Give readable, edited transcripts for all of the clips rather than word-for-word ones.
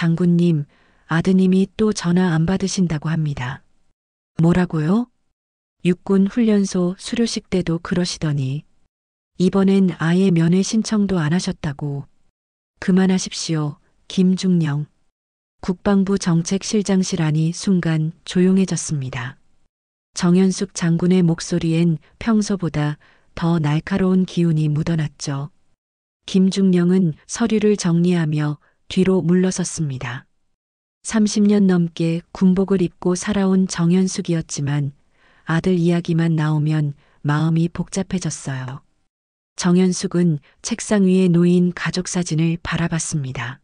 장군님, 아드님이 또 전화 안 받으신다고 합니다. 뭐라고요? 육군 훈련소 수료식 때도 그러시더니 이번엔 아예 면회 신청도 안 하셨다고. 그만하십시오. 김중령. 국방부 정책실장실 안이 순간 조용해졌습니다. 정연숙 장군의 목소리엔 평소보다 더 날카로운 기운이 묻어났죠. 김중령은 서류를 정리하며 뒤로 물러섰습니다. 30년 넘게 군복을 입고 살아온 정연숙이었지만 아들 이야기만 나오면 마음이 복잡해졌어요. 정연숙은 책상 위에 놓인 가족 사진을 바라봤습니다.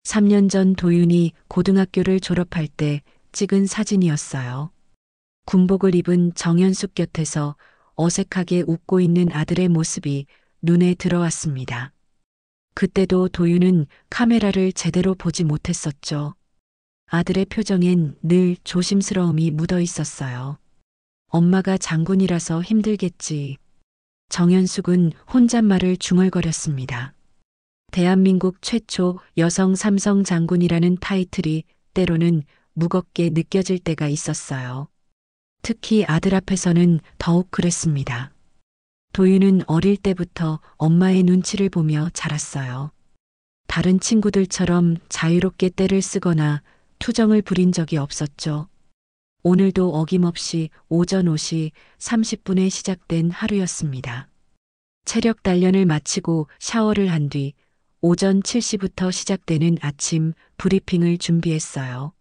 3년 전 도윤이 고등학교를 졸업할 때 찍은 사진이었어요. 군복을 입은 정연숙 곁에서 어색하게 웃고 있는 아들의 모습이 눈에 들어왔습니다. 그때도 도윤은 카메라를 제대로 보지 못했었죠. 아들의 표정엔 늘 조심스러움이 묻어 있었어요. 엄마가 장군이라서 힘들겠지. 정연숙은 혼잣말을 중얼거렸습니다. 대한민국 최초 여성 삼성 장군이라는 타이틀이 때로는 무겁게 느껴질 때가 있었어요. 특히 아들 앞에서는 더욱 그랬습니다. 도윤은 어릴 때부터 엄마의 눈치를 보며 자랐어요. 다른 친구들처럼 자유롭게 떼를 쓰거나 투정을 부린 적이 없었죠. 오늘도 어김없이 오전 5시 30분에 시작된 하루였습니다. 체력 단련을 마치고 샤워를 한 뒤 오전 7시부터 시작되는 아침 브리핑을 준비했어요.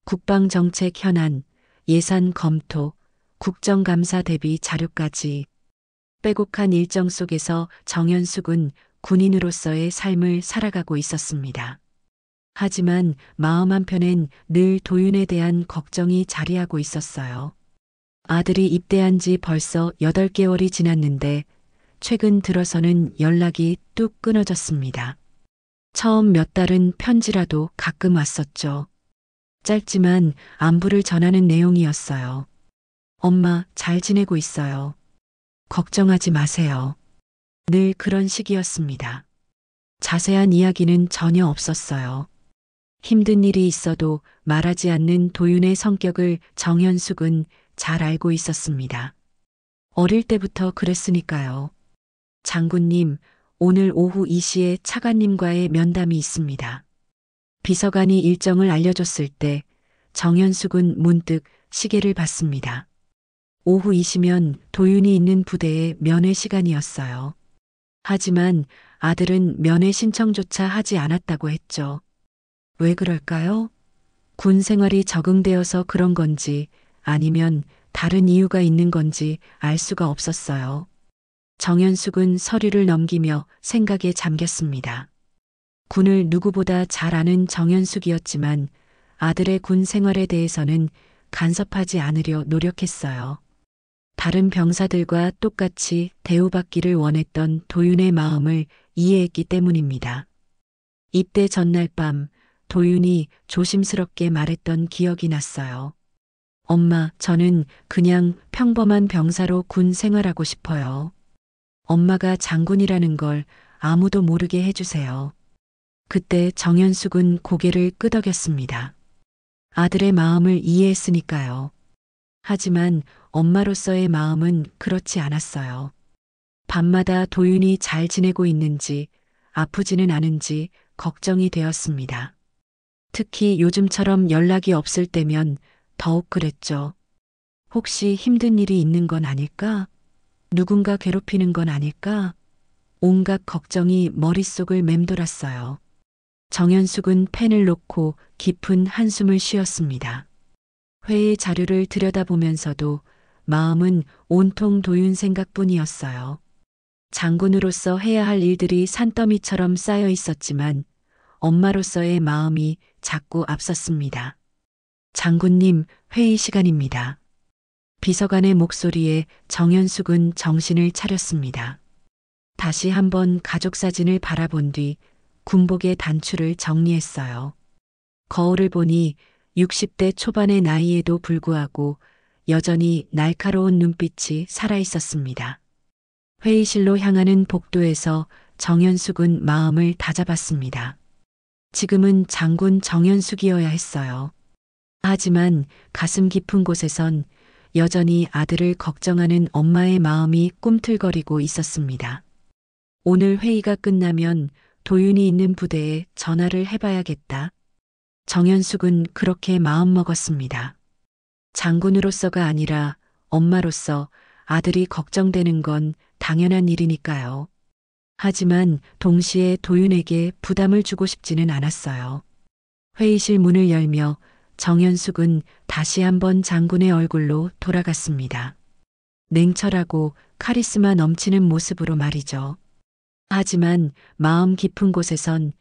국방정책 현안, 예산 검토, 국정감사 대비 자료까지 빼곡한 일정 속에서 정연숙은 군인으로서의 삶을 살아가고 있었습니다. 하지만 마음 한편엔 늘 도윤에 대한 걱정이 자리하고 있었어요. 아들이 입대한 지 벌써 8개월이 지났는데 최근 들어서는 연락이 뚝 끊어졌습니다. 처음 몇 달은 편지라도 가끔 왔었죠. 짧지만 안부를 전하는 내용이었어요. 엄마, 잘 지내고 있어요. 걱정하지 마세요. 늘 그런 식이었습니다. 자세한 이야기는 전혀 없었어요. 힘든 일이 있어도 말하지 않는 도윤의 성격을 정연숙은 잘 알고 있었습니다. 어릴 때부터 그랬으니까요. 장군님, 오늘 오후 2시에 차관님과의 면담이 있습니다. 비서관이 일정을 알려줬을 때 정연숙은 문득 시계를 봤습니다. 오후 2시면 도윤이 있는 부대의 면회 시간이었어요. 하지만 아들은 면회 신청조차 하지 않았다고 했죠. 왜 그럴까요? 군 생활이 적응되어서 그런 건지 아니면 다른 이유가 있는 건지 알 수가 없었어요. 정연숙은 서류를 넘기며 생각에 잠겼습니다. 군을 누구보다 잘 아는 정연숙이었지만 아들의 군 생활에 대해서는 간섭하지 않으려 노력했어요. 다른 병사들과 똑같이 대우받기를 원했던 도윤의 마음을 이해했기 때문입니다. 입대 전날 밤 도윤이 조심스럽게 말했던 기억이 났어요. 엄마, 저는 그냥 평범한 병사로 군 생활하고 싶어요. 엄마가 장군이라는 걸 아무도 모르게 해주세요. 그때 정연숙은 고개를 끄덕였습니다. 아들의 마음을 이해했으니까요. 하지만 엄마로서의 마음은 그렇지 않았어요. 밤마다 도윤이 잘 지내고 있는지 아프지는 않은지 걱정이 되었습니다. 특히 요즘처럼 연락이 없을 때면 더욱 그랬죠. 혹시 힘든 일이 있는 건 아닐까? 누군가 괴롭히는 건 아닐까? 온갖 걱정이 머릿속을 맴돌았어요. 정연숙은 펜을 놓고 깊은 한숨을 쉬었습니다. 회의 자료를 들여다보면서도 마음은 온통 도윤 생각뿐이었어요. 장군으로서 해야 할 일들이 산더미처럼 쌓여 있었지만 엄마로서의 마음이 자꾸 앞섰습니다. 장군님, 회의 시간입니다. 비서관의 목소리에 정연숙은 정신을 차렸습니다. 다시 한번 가족 사진을 바라본 뒤 군복의 단추를 정리했어요. 거울을 보니 60대 초반의 나이에도 불구하고 여전히 날카로운 눈빛이 살아있었습니다. 회의실로 향하는 복도에서 정연숙은 마음을 다잡았습니다. 지금은 장군 정연숙이어야 했어요. 하지만 가슴 깊은 곳에선 여전히 아들을 걱정하는 엄마의 마음이 꿈틀거리고 있었습니다. 오늘 회의가 끝나면 도윤이 있는 부대에 전화를 해봐야겠다. 정연숙은 그렇게 마음먹었습니다. 장군으로서가 아니라 엄마로서 아들이 걱정되는 건 당연한 일이니까요. 하지만 동시에 도윤에게 부담을 주고 싶지는 않았어요. 회의실 문을 열며 정연숙은 다시 한번 장군의 얼굴로 돌아갔습니다. 냉철하고 카리스마 넘치는 모습으로 말이죠. 하지만 마음 깊은 곳에선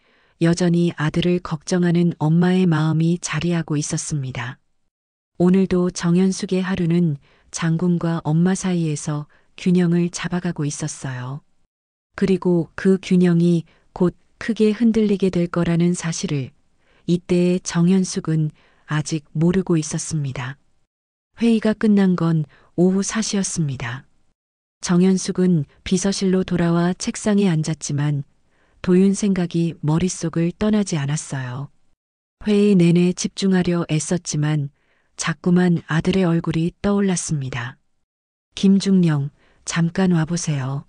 여전히 아들을 걱정하는 엄마의 마음이 자리하고 있었습니다. 오늘도 정연숙의 하루는 장군과 엄마 사이에서 균형을 잡아가고 있었어요. 그리고 그 균형이 곧 크게 흔들리게 될 거라는 사실을 이때의 정연숙은 아직 모르고 있었습니다. 회의가 끝난 건 오후 4시였습니다. 정연숙은 비서실로 돌아와 책상에 앉았지만 도윤 생각이 머릿속을 떠나지 않았어요. 회의 내내 집중하려 애썼지만 자꾸만 아들의 얼굴이 떠올랐습니다. 김중령, 잠깐 와보세요.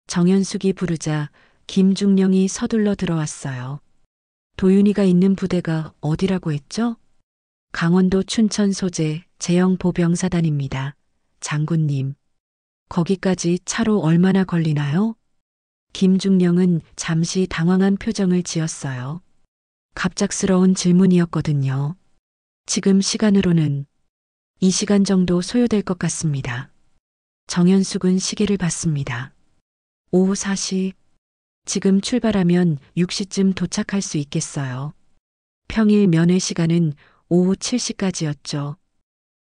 정연숙이 부르자 김중령이 서둘러 들어왔어요. 도윤이가 있는 부대가 어디라고 했죠? 강원도 춘천 소재 제형 보병사단입니다. 장군님. 거기까지 차로 얼마나 걸리나요? 김중령은 잠시 당황한 표정을 지었어요. 갑작스러운 질문이었거든요. 지금 시간으로는 2시간 정도 소요될 것 같습니다. 정연숙은 시계를 봤습니다. 오후 4시. 지금 출발하면 6시쯤 도착할 수 있겠어요. 평일 면회 시간은 오후 7시까지였죠.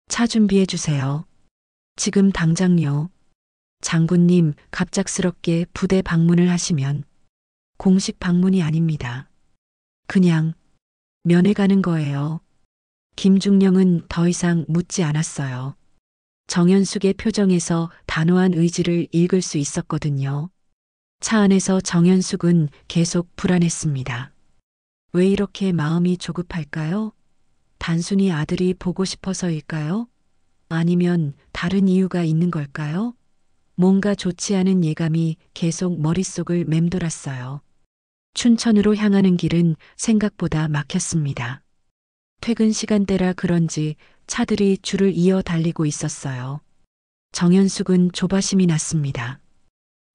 차 준비해 주세요. 지금 당장요. 장군님 갑작스럽게 부대 방문을 하시면 공식 방문이 아닙니다. 그냥 면회 가는 거예요. 김중령은 더 이상 묻지 않았어요. 정연숙의 표정에서 단호한 의지를 읽을 수 있었거든요. 차 안에서 정연숙은 계속 불안했습니다. 왜 이렇게 마음이 조급할까요? 단순히 아들이 보고 싶어서일까요? 아니면 다른 이유가 있는 걸까요? 뭔가 좋지 않은 예감이 계속 머릿속을 맴돌았어요. 춘천으로 향하는 길은 생각보다 막혔습니다. 퇴근 시간대라 그런지 차들이 줄을 이어 달리고 있었어요. 정연숙은 조바심이 났습니다.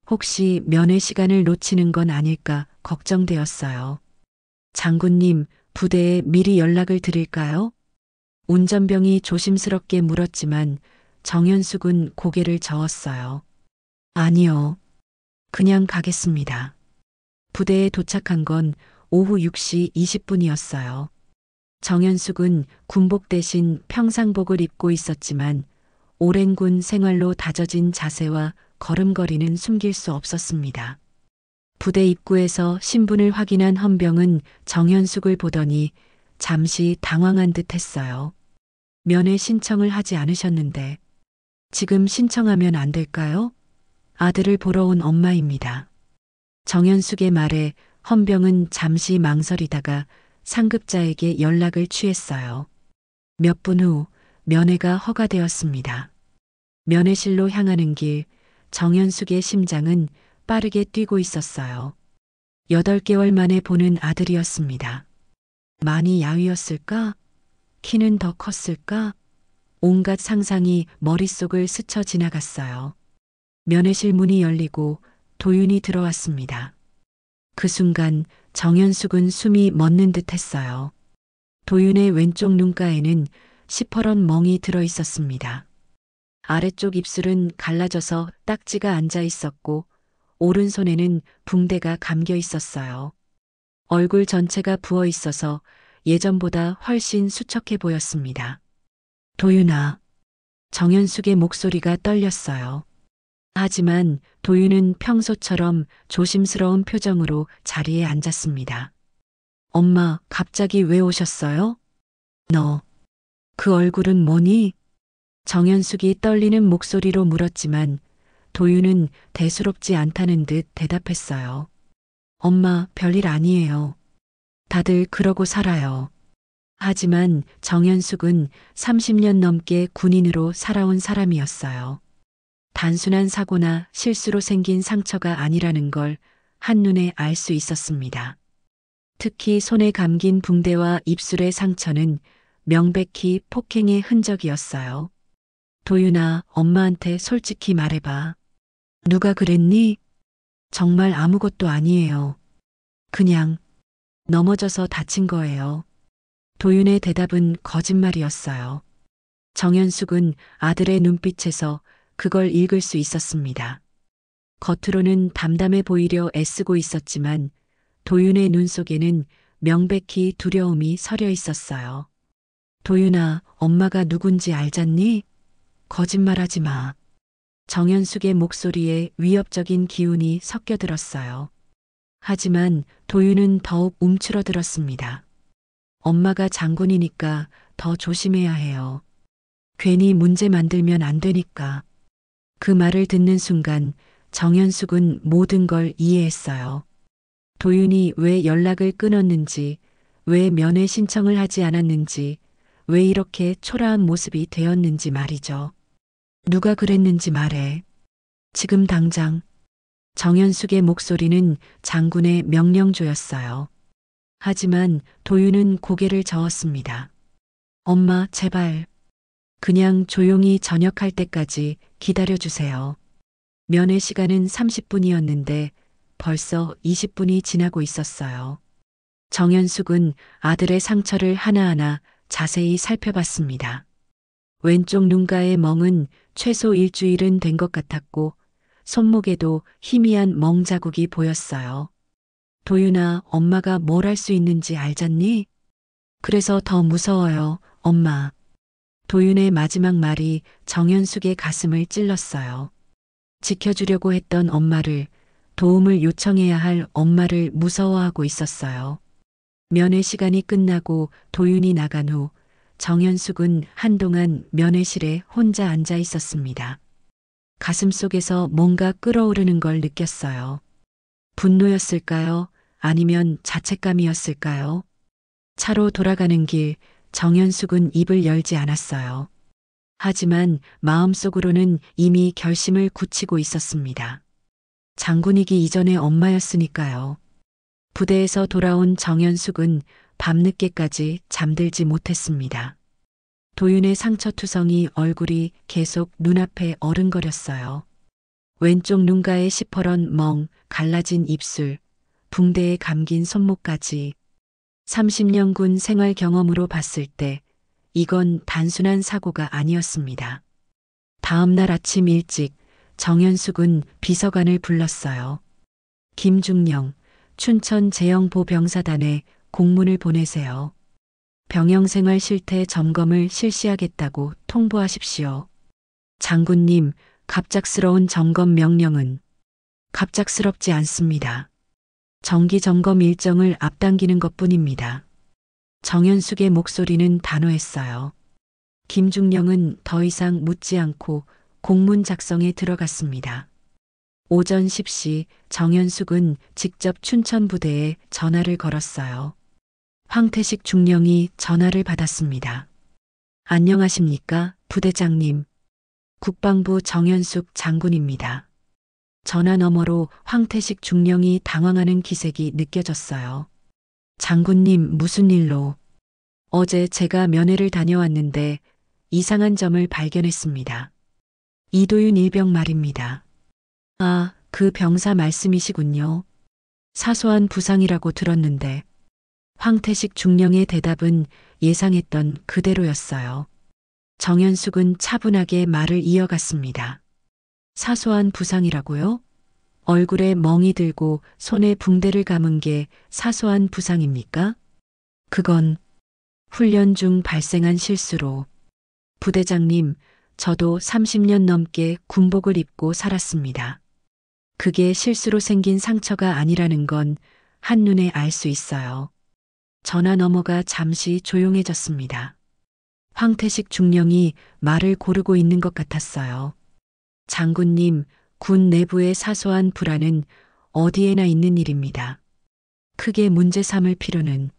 혹시 면회 시간을 놓치는 건 아닐까 걱정되었어요. 장군님, 부대에 미리 연락을 드릴까요? 운전병이 조심스럽게 물었지만 정연숙은 고개를 저었어요. 아니요. 그냥 가겠습니다. 부대에 도착한 건 오후 6시 20분이었어요. 정연숙은 군복 대신 평상복을 입고 있었지만 오랜 군 생활로 다져진 자세와 걸음걸이는 숨길 수 없었습니다. 부대 입구에서 신분을 확인한 헌병은 정연숙을 보더니 잠시 당황한 듯 했어요. 면회 신청을 하지 않으셨는데 지금 신청하면 안 될까요? 아들을 보러 온 엄마입니다. 정연숙의 말에 헌병은 잠시 망설이다가 상급자에게 연락을 취했어요. 몇 분 후 면회가 허가되었습니다. 면회실로 향하는 길, 정연숙의 심장은 빠르게 뛰고 있었어요. 8개월 만에 보는 아들이었습니다. 많이 야위었을까? 키는 더 컸을까? 온갖 상상이 머릿속을 스쳐 지나갔어요. 면회실 문이 열리고 도윤이 들어왔습니다. 그 순간 정연숙은 숨이 멎는 듯 했어요. 도윤의 왼쪽 눈가에는 시퍼런 멍이 들어 있었습니다. 아래쪽 입술은 갈라져서 딱지가 앉아 있었고 오른손에는 붕대가 감겨 있었어요. 얼굴 전체가 부어 있어서 예전보다 훨씬 수척해 보였습니다. 도윤아. 정연숙의 목소리가 떨렸어요. 하지만 도윤은 평소처럼 조심스러운 표정으로 자리에 앉았습니다. 엄마, 갑자기 왜 오셨어요? 너, 그 얼굴은 뭐니? 정연숙이 떨리는 목소리로 물었지만 도윤은 대수롭지 않다는 듯 대답했어요. 엄마, 별일 아니에요. 다들 그러고 살아요. 하지만 정현숙은 30년 넘게 군인으로 살아온 사람이었어요. 단순한 사고나 실수로 생긴 상처가 아니라는 걸 한눈에 알 수 있었습니다. 특히 손에 감긴 붕대와 입술의 상처는 명백히 폭행의 흔적이었어요. 도윤아, 엄마한테 솔직히 말해봐. 누가 그랬니? 정말 아무것도 아니에요. 그냥 넘어져서 다친 거예요. 도윤의 대답은 거짓말이었어요. 정현숙은 아들의 눈빛에서 그걸 읽을 수 있었습니다. 겉으로는 담담해 보이려 애쓰고 있었지만 도윤의 눈 속에는 명백히 두려움이 서려 있었어요. 도윤아, 엄마가 누군지 알잖니? 거짓말하지 마. 정현숙의 목소리에 위협적인 기운이 섞여 들었어요. 하지만 도윤은 더욱 움츠러들었습니다. 엄마가 장군이니까 더 조심해야 해요. 괜히 문제 만들면 안 되니까. 그 말을 듣는 순간 정현숙은 모든 걸 이해했어요. 도윤이 왜 연락을 끊었는지, 왜 면회 신청을 하지 않았는지, 왜 이렇게 초라한 모습이 되었는지 말이죠. 누가 그랬는지 말해. 지금 당장. 정현숙의 목소리는 장군의 명령조였어요. 하지만 도윤은 고개를 저었습니다. 엄마, 제발. 그냥 조용히 저녁할 때까지 기다려주세요. 면회 시간은 30분이었는데 벌써 20분이 지나고 있었어요. 정현숙은 아들의 상처를 하나하나 자세히 살펴봤습니다. 왼쪽 눈가의 멍은 최소 일주일은 된 것 같았고 손목에도 희미한 멍 자국이 보였어요. 도윤아, 엄마가 뭘 할 수 있는지 알잖니? 그래서 더 무서워요, 엄마. 도윤의 마지막 말이 정현숙의 가슴을 찔렀어요. 지켜주려고 했던 엄마를, 도움을 요청해야 할 엄마를 무서워하고 있었어요. 면회 시간이 끝나고 도윤이 나간 후 정현숙은 한동안 면회실에 혼자 앉아 있었습니다. 가슴 속에서 뭔가 끓어오르는 걸 느꼈어요. 분노였을까요? 아니면 자책감이었을까요? 차로 돌아가는 길, 정현숙은 입을 열지 않았어요. 하지만 마음속으로는 이미 결심을 굳히고 있었습니다. 장군이기 이전의 엄마였으니까요. 부대에서 돌아온 정현숙은 밤늦게까지 잠들지 못했습니다. 도윤의 상처투성이 얼굴이 계속 눈앞에 어른거렸어요. 왼쪽 눈가에 시퍼런 멍, 갈라진 입술, 붕대에 감긴 손목까지 30년 군 생활 경험으로 봤을 때 이건 단순한 사고가 아니었습니다. 다음 날 아침 일찍 정현숙은 비서관을 불렀어요. 김중령, 춘천 제영보병사단에 공문을 보내세요. 병영생활 실태 점검을 실시하겠다고 통보하십시오. 장군님, 갑작스러운 점검 명령은 갑작스럽지 않습니다. 정기 점검 일정을 앞당기는 것뿐입니다. 정현숙의 목소리는 단호했어요. 김중령은 더 이상 묻지 않고 공문 작성에 들어갔습니다. 오전 10시 정현숙은 직접 춘천 부대에 전화를 걸었어요. 황태식 중령이 전화를 받았습니다. 안녕하십니까, 부대장님. 국방부 정현숙 장군입니다. 전화 너머로 황태식 중령이 당황하는 기색이 느껴졌어요. 장군님, 무슨 일로? 어제 제가 면회를 다녀왔는데 이상한 점을 발견했습니다. 이도윤 일병 말입니다. 아, 그 병사 말씀이시군요. 사소한 부상이라고 들었는데 황태식 중령의 대답은 예상했던 그대로였어요. 정현숙은 차분하게 말을 이어갔습니다. 사소한 부상이라고요? 얼굴에 멍이 들고 손에 붕대를 감은 게 사소한 부상입니까? 그건 훈련 중 발생한 실수로. 부대장님, 저도 30년 넘게 군복을 입고 살았습니다. 그게 실수로 생긴 상처가 아니라는 건 한눈에 알 수 있어요. 전화 너머가 잠시 조용해졌습니다. 황태식 중령이 말을 고르고 있는 것 같았어요. 장군님, 군 내부의 사소한 불안은 어디에나 있는 일입니다. 크게 문제 삼을 필요는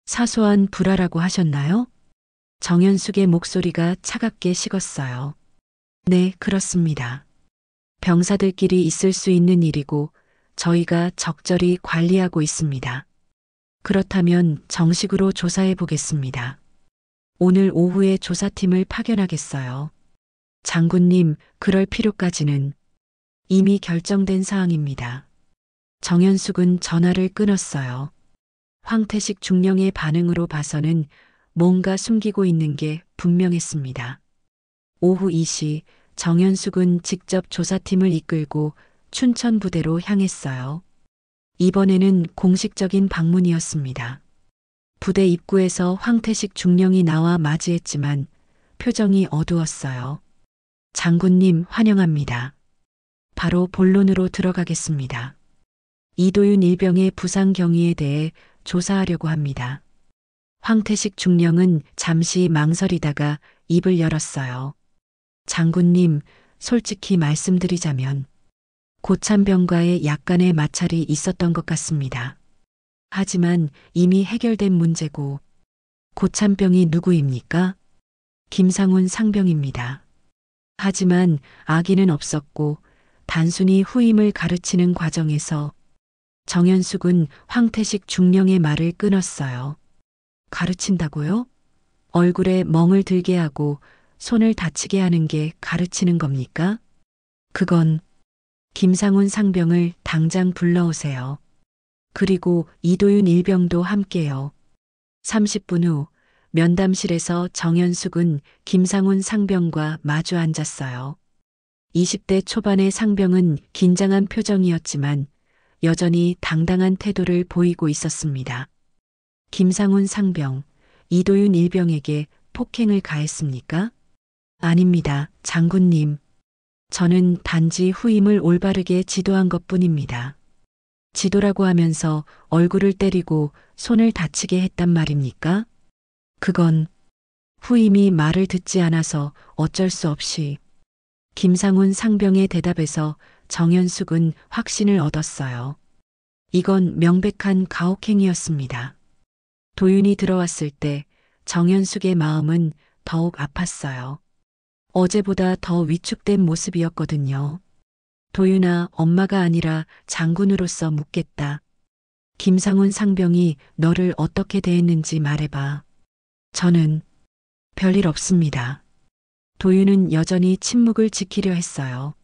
사소한 불화라고 하셨나요? 정연숙의 목소리가 차갑게 식었어요. 네, 그렇습니다. 병사들끼리 있을 수 있는 일이고 저희가 적절히 관리하고 있습니다. 그렇다면 정식으로 조사해 보겠습니다. 오늘 오후에 조사팀을 파견하겠어요. 장군님, 그럴 필요까지는 이미 결정된 사항입니다. 정연숙은 전화를 끊었어요. 황태식 중령의 반응으로 봐서는 뭔가 숨기고 있는 게 분명했습니다. 오후 2시 정연숙은 직접 조사팀을 이끌고 춘천 부대로 향했어요. 이번에는 공식적인 방문이었습니다. 부대 입구에서 황태식 중령이 나와 맞이했지만 표정이 어두웠어요. 장군님 환영합니다. 바로 본론으로 들어가겠습니다. 이도윤 일병의 부상 경위에 대해 조사하려고 합니다. 황태식 중령은 잠시 망설이다가 입을 열었어요. 장군님, 솔직히 말씀드리자면 고참병과의 약간의 마찰이 있었던 것 같습니다. 하지만 이미 해결된 문제고 고참병이 누구입니까? 김상훈 상병입니다. 하지만 악의는 없었고 단순히 후임을 가르치는 과정에서 정연숙은 황태식 중령의 말을 끊었어요. 가르친다고요? 얼굴에 멍을 들게 하고 손을 다치게 하는 게 가르치는 겁니까? 그건 김상훈 상병을 당장 불러오세요. 그리고 이도윤 일병도 함께요. 30분 후 면담실에서 정연숙은 김상훈 상병과 마주 앉았어요. 20대 초반의 상병은 긴장한 표정이었지만 여전히 당당한 태도를 보이고 있었습니다. 김상훈 상병, 이도윤 일병에게 폭행을 가했습니까? 아닙니다, 장군님. 저는 단지 후임을 올바르게 지도한 것뿐입니다. 지도라고 하면서 얼굴을 때리고 손을 다치게 했단 말입니까? 그건 후임이 말을 듣지 않아서 어쩔 수 없이. 김상훈 상병의 대답에서 정연숙은 확신을 얻었어요. 이건 명백한 가혹행위였습니다. 도윤이 들어왔을 때 정연숙의 마음은 더욱 아팠어요. 어제보다 더 위축된 모습이었거든요. 도윤아, 엄마가 아니라 장군으로서 묻겠다. 김상훈 상병이 너를 어떻게 대했는지 말해봐. 저는 별일 없습니다. 도윤은 여전히 침묵을 지키려 했어요.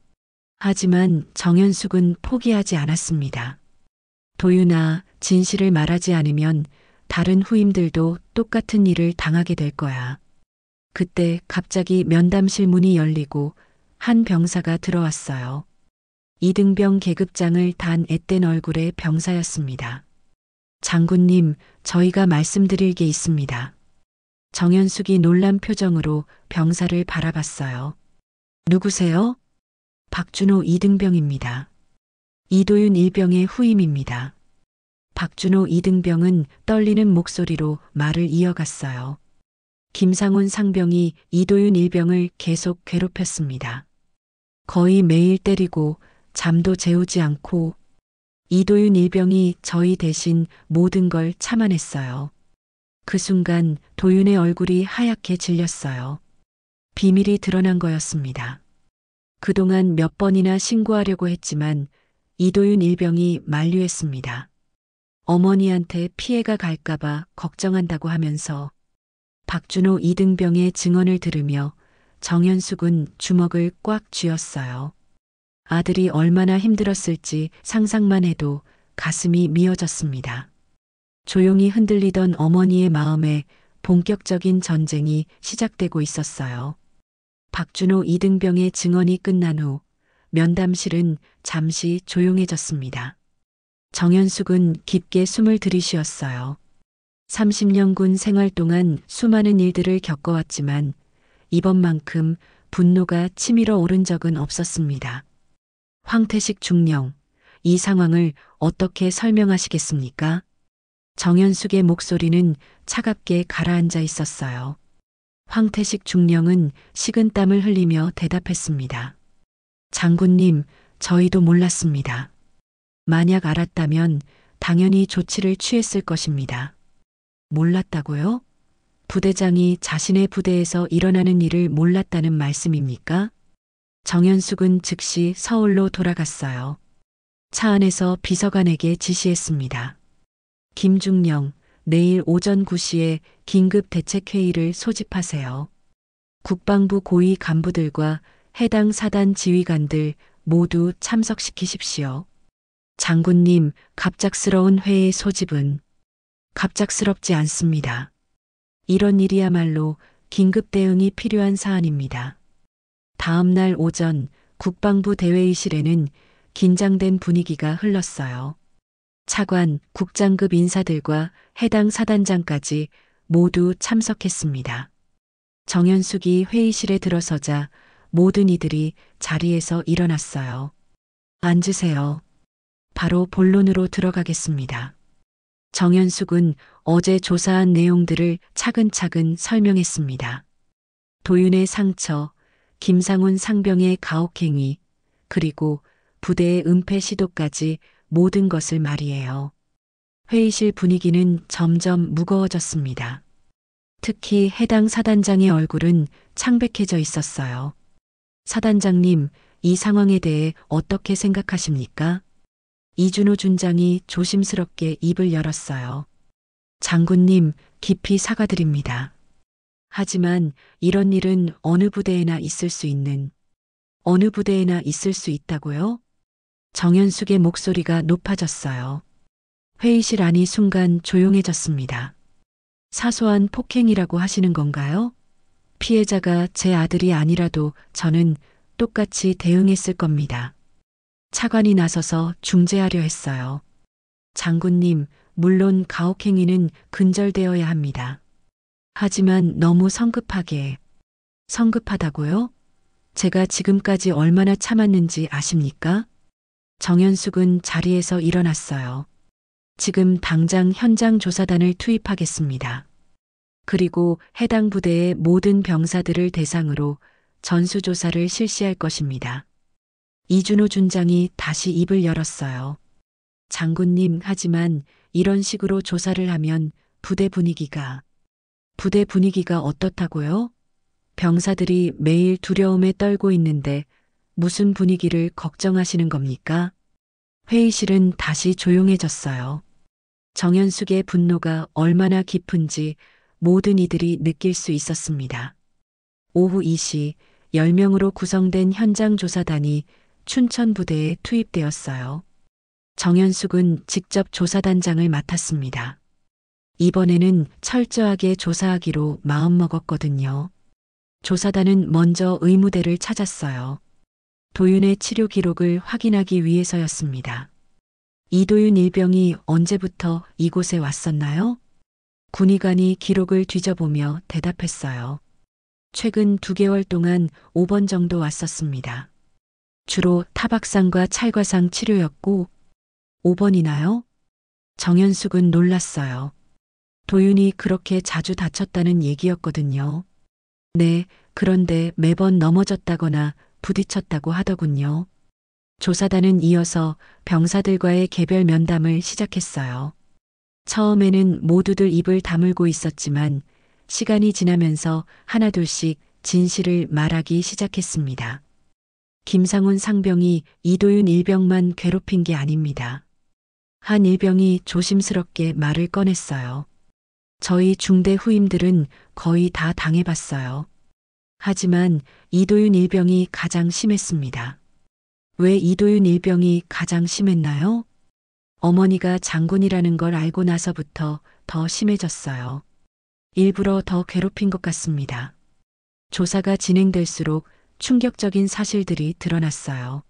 하지만 정연숙은 포기하지 않았습니다. 도윤아, 진실을 말하지 않으면 다른 후임들도 똑같은 일을 당하게 될 거야. 그때 갑자기 면담실 문이 열리고 한 병사가 들어왔어요. 이등병 계급장을 단 앳된 얼굴의 병사였습니다. 장군님, 저희가 말씀드릴 게 있습니다. 정연숙이 놀란 표정으로 병사를 바라봤어요. 누구세요? 박준호 이등병입니다. 이도윤 일병의 후임입니다. 박준호 이등병은 떨리는 목소리로 말을 이어갔어요. 김상훈 상병이 이도윤 일병을 계속 괴롭혔습니다. 거의 매일 때리고 잠도 재우지 않고 이도윤 일병이 저희 대신 모든 걸 참아냈어요. 그 순간 도윤의 얼굴이 하얗게 질렸어요. 비밀이 드러난 거였습니다. 그동안 몇 번이나 신고하려고 했지만 이도윤 일병이 만류했습니다. 어머니한테 피해가 갈까봐 걱정한다고 하면서 박준호 이등병의 증언을 들으며 정연숙은 주먹을 꽉 쥐었어요. 아들이 얼마나 힘들었을지 상상만 해도 가슴이 미어졌습니다. 조용히 흔들리던 어머니의 마음에 본격적인 전쟁이 시작되고 있었어요. 박준호 이등병의 증언이 끝난 후 면담실은 잠시 조용해졌습니다. 정연숙은 깊게 숨을 들이쉬었어요. 30년 군 생활 동안 수많은 일들을 겪어왔지만 이번만큼 분노가 치밀어 오른 적은 없었습니다. 황태식 중령, 이 상황을 어떻게 설명하시겠습니까? 정연숙의 목소리는 차갑게 가라앉아 있었어요. 황태식 중령은 식은땀을 흘리며 대답했습니다. 장군님, 저희도 몰랐습니다. 만약 알았다면 당연히 조치를 취했을 것입니다. 몰랐다고요? 부대장이 자신의 부대에서 일어나는 일을 몰랐다는 말씀입니까? 정현숙은 즉시 서울로 돌아갔어요. 차 안에서 비서관에게 지시했습니다. 김중령, 내일 오전 9시에 긴급 대책회의를 소집하세요. 국방부 고위 간부들과 해당 사단 지휘관들 모두 참석시키십시오. 장군님, 갑작스러운 회의 소집은 갑작스럽지 않습니다. 이런 일이야말로 긴급 대응이 필요한 사안입니다. 다음 날 오전 국방부 대회의실에는 긴장된 분위기가 흘렀어요. 차관, 국장급 인사들과 해당 사단장까지 모두 참석했습니다. 정현숙이 회의실에 들어서자 모든 이들이 자리에서 일어났어요. 앉으세요. 바로 본론으로 들어가겠습니다. 정현숙은 어제 조사한 내용들을 차근차근 설명했습니다. 도윤의 상처, 김상훈 상병의 가혹행위, 그리고 부대의 은폐 시도까지 모든 것을 말이에요. 회의실 분위기는 점점 무거워졌습니다. 특히 해당 사단장의 얼굴은 창백해져 있었어요. 사단장님, 이 상황에 대해 어떻게 생각하십니까? 이준호 준장이 조심스럽게 입을 열었어요. 장군님, 깊이 사과드립니다. 하지만 이런 일은 어느 부대에나 있을 수 있다고요? 정현숙의 목소리가 높아졌어요. 회의실 안이 순간 조용해졌습니다. 사소한 폭행이라고 하시는 건가요? 피해자가 제 아들이 아니라도 저는 똑같이 대응했을 겁니다. 차관이 나서서 중재하려 했어요. 장군님, 물론 가혹행위는 근절되어야 합니다. 하지만 너무 성급하다고요? 제가 지금까지 얼마나 참았는지 아십니까? 정현숙은 자리에서 일어났어요. 지금 당장 현장 조사단을 투입하겠습니다. 그리고 해당 부대의 모든 병사들을 대상으로 전수조사를 실시할 것입니다. 이준호 준장이 다시 입을 열었어요. 장군님, 하지만 이런 식으로 조사를 하면 부대 분위기가 어떻다고요? 병사들이 매일 두려움에 떨고 있는데 무슨 분위기를 걱정하시는 겁니까? 회의실은 다시 조용해졌어요. 정현숙의 분노가 얼마나 깊은지 모든 이들이 느낄 수 있었습니다. 오후 2시 10명으로 구성된 현장 조사단이 춘천 부대에 투입되었어요. 정현숙은 직접 조사단장을 맡았습니다. 이번에는 철저하게 조사하기로 마음먹었거든요. 조사단은 먼저 의무대를 찾았어요. 도윤의 치료 기록을 확인하기 위해서였습니다. 이도윤 일병이 언제부터 이곳에 왔었나요? 군의관이 기록을 뒤져보며 대답했어요. 최근 2개월 동안 5번 정도 왔었습니다. 주로 타박상과 찰과상 치료였고 5번이나요? 정현숙은 놀랐어요. 도윤이 그렇게 자주 다쳤다는 얘기였거든요. 네, 그런데 매번 넘어졌다거나 부딪혔다고 하더군요. 조사단은 이어서 병사들과의 개별 면담을 시작했어요. 처음에는 모두들 입을 다물고 있었지만 시간이 지나면서 하나둘씩 진실을 말하기 시작했습니다. 김상훈 상병이 이도윤 일병만 괴롭힌 게 아닙니다. 한 일병이 조심스럽게 말을 꺼냈어요. 저희 중대 후임들은 거의 다 당해봤어요. 하지만 이도윤 일병이 가장 심했습니다. 왜 이도윤 일병이 가장 심했나요? 어머니가 장군이라는 걸 알고 나서부터 더 심해졌어요. 일부러 더 괴롭힌 것 같습니다. 조사가 진행될수록 충격적인 사실들이 드러났어요.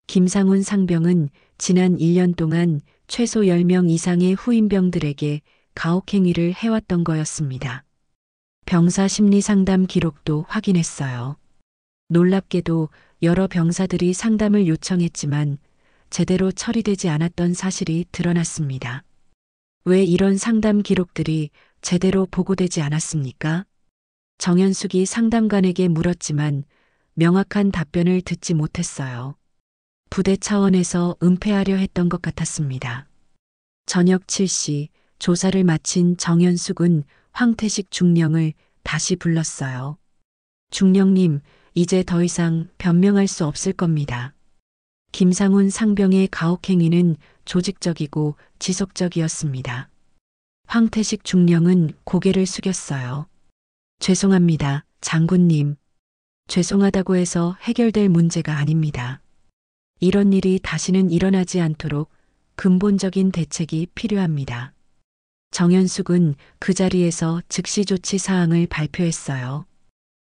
김상훈 상병은 지난 1년 동안 최소 10명 이상의 후임병들에게 가혹행위를 해왔던 거였습니다. 병사 심리 상담 기록도 확인했어요. 놀랍게도 여러 병사들이 상담을 요청했지만 제대로 처리되지 않았던 사실이 드러났습니다. 왜 이런 상담 기록들이 제대로 보고되지 않았습니까? 정현숙이 상담관에게 물었지만 명확한 답변을 듣지 못했어요. 부대 차원에서 은폐하려 했던 것 같았습니다. 저녁 7시 조사를 마친 정연숙은 황태식 중령을 다시 불렀어요. 중령님, 이제 더 이상 변명할 수 없을 겁니다. 김상훈 상병의 가혹행위는 조직적이고 지속적이었습니다. 황태식 중령은 고개를 숙였어요. 죄송합니다, 장군님. 죄송하다고 해서 해결될 문제가 아닙니다. 이런 일이 다시는 일어나지 않도록 근본적인 대책이 필요합니다. 정연숙은 그 자리에서 즉시 조치 사항을 발표했어요.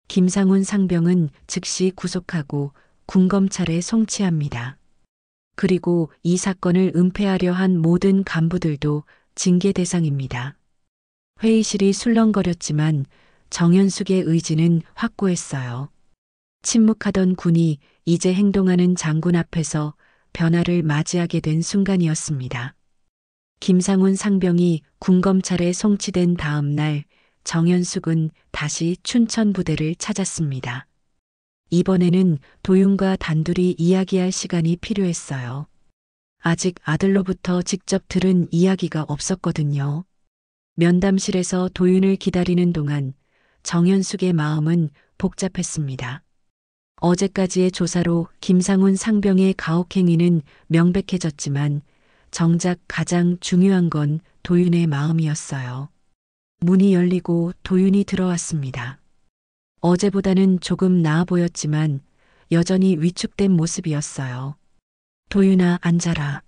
김상훈 상병은 즉시 구속하고 군검찰에 송치합니다. 그리고 이 사건을 은폐하려 한 모든 간부들도 징계 대상입니다. 회의실이 술렁거렸지만 정연숙의 의지는 확고했어요. 침묵하던 군이 이제 행동하는 장군 앞에서 변화를 맞이하게 된 순간이었습니다. 김상훈 상병이 군검찰에 송치된 다음 날 정연숙은 다시 춘천 부대를 찾았습니다. 이번에는 도윤과 단둘이 이야기할 시간이 필요했어요. 아직 아들로부터 직접 들은 이야기가 없었거든요. 면담실에서 도윤을 기다리는 동안 정연숙의 마음은 복잡했습니다. 어제까지의 조사로 김상훈 상병의 가혹행위는 명백해졌지만 정작 가장 중요한 건 도윤의 마음이었어요. 문이 열리고 도윤이 들어왔습니다. 어제보다는 조금 나아 보였지만 여전히 위축된 모습이었어요. 도윤아, 앉아라.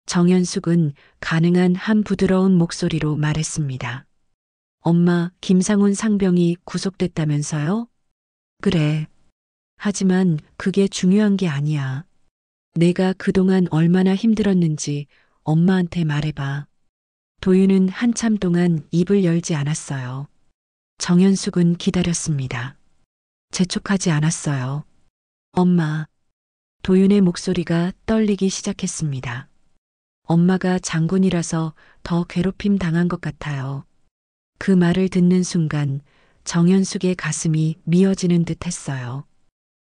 정연숙은 가능한 한 부드러운 목소리로 말했습니다. 엄마, 김상훈 상병이 구속됐다면서요? 그래. 하지만 그게 중요한 게 아니야. 내가 그동안 얼마나 힘들었는지 엄마한테 말해봐. 도윤은 한참 동안 입을 열지 않았어요. 정연숙은 기다렸습니다. 재촉하지 않았어요. 엄마. 도윤의 목소리가 떨리기 시작했습니다. 엄마가 장군이라서 더 괴롭힘 당한 것 같아요. 그 말을 듣는 순간 정연숙의 가슴이 미어지는 듯 했어요.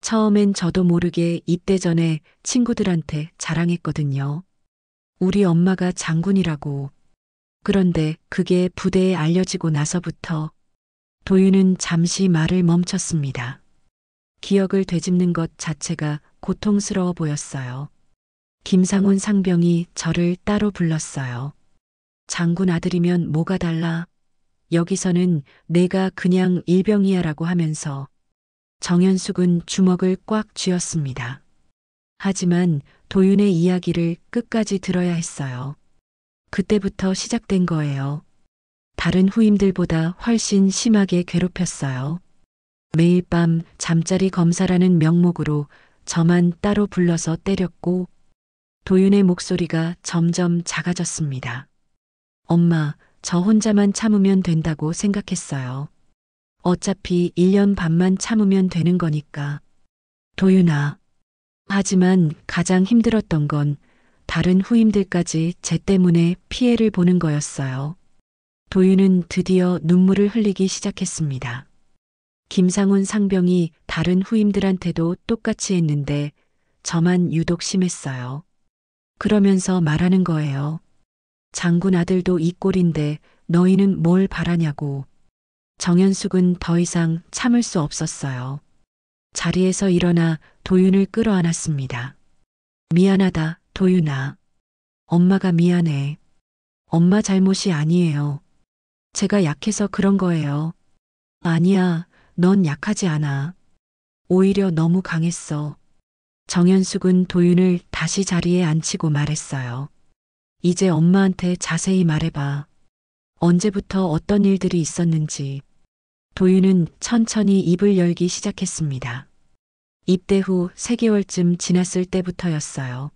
처음엔 저도 모르게 입대 전에 친구들한테 자랑했거든요. 우리 엄마가 장군이라고. 그런데 그게 부대에 알려지고 나서부터 도윤은 잠시 말을 멈췄습니다. 기억을 되짚는 것 자체가 고통스러워 보였어요. 김상훈 상병이 저를 따로 불렀어요. 장군 아들이면 뭐가 달라? 여기서는 내가 그냥 일병이야라고 하면서 정연숙은 주먹을 꽉 쥐었습니다. 하지만 도윤의 이야기를 끝까지 들어야 했어요. 그때부터 시작된 거예요. 다른 후임들보다 훨씬 심하게 괴롭혔어요. 매일 밤 잠자리 검사라는 명목으로 저만 따로 불러서 때렸고 도윤의 목소리가 점점 작아졌습니다. 엄마, 저 혼자만 참으면 된다고 생각했어요. 어차피 1년 반만 참으면 되는 거니까. 도윤아. 하지만 가장 힘들었던 건 다른 후임들까지 제 때문에 피해를 보는 거였어요. 도윤은 드디어 눈물을 흘리기 시작했습니다. 김상훈 상병이 다른 후임들한테도 똑같이 했는데 저만 유독 심했어요. 그러면서 말하는 거예요. 장군 아들도 이 꼴인데 너희는 뭘 바라냐고. 정연숙은 더 이상 참을 수 없었어요. 자리에서 일어나 도윤을 끌어안았습니다. 미안하다, 도윤아. 엄마가 미안해. 엄마 잘못이 아니에요. 제가 약해서 그런 거예요. 아니야, 넌 약하지 않아. 오히려 너무 강했어. 정연숙은 도윤을 다시 자리에 앉히고 말했어요. 이제 엄마한테 자세히 말해봐. 언제부터 어떤 일들이 있었는지. 도윤은 천천히 입을 열기 시작했습니다. 입대 후 3개월쯤 지났을 때부터였어요.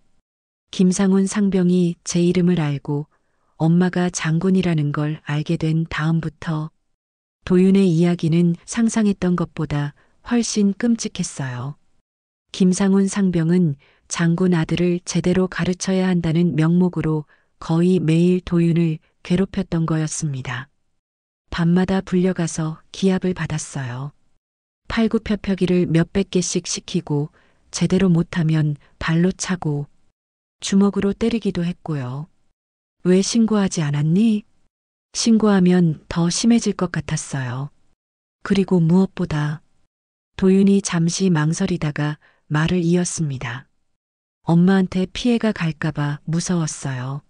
김상훈 상병이 제 이름을 알고 엄마가 장군이라는 걸 알게 된 다음부터 도윤의 이야기는 상상했던 것보다 훨씬 끔찍했어요. 김상훈 상병은 장군 아들을 제대로 가르쳐야 한다는 명목으로 거의 매일 도윤을 괴롭혔던 거였습니다. 밤마다 불려가서 기합을 받았어요. 팔굽혀펴기를 몇백 개씩 시키고 제대로 못하면 발로 차고 주먹으로 때리기도 했고요. 왜 신고하지 않았니? 신고하면 더 심해질 것 같았어요. 그리고 무엇보다 도윤이 잠시 망설이다가 말을 이었습니다. 엄마한테 피해가 갈까봐 무서웠어요.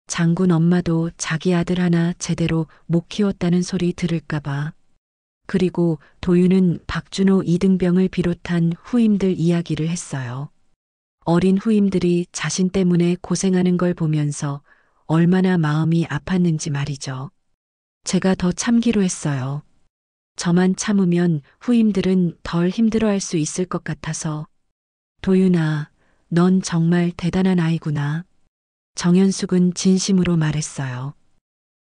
장군 엄마도 자기 아들 하나 제대로 못 키웠다는 소리 들을까봐. 그리고 도윤은 박준호 이등병을 비롯한 후임들 이야기를 했어요. 어린 후임들이 자신 때문에 고생하는 걸 보면서 얼마나 마음이 아팠는지 말이죠. 제가 더 참기로 했어요. 저만 참으면 후임들은 덜 힘들어할 수 있을 것 같아서. 도윤아, 넌 정말 대단한 아이구나. 정연숙은 진심으로 말했어요.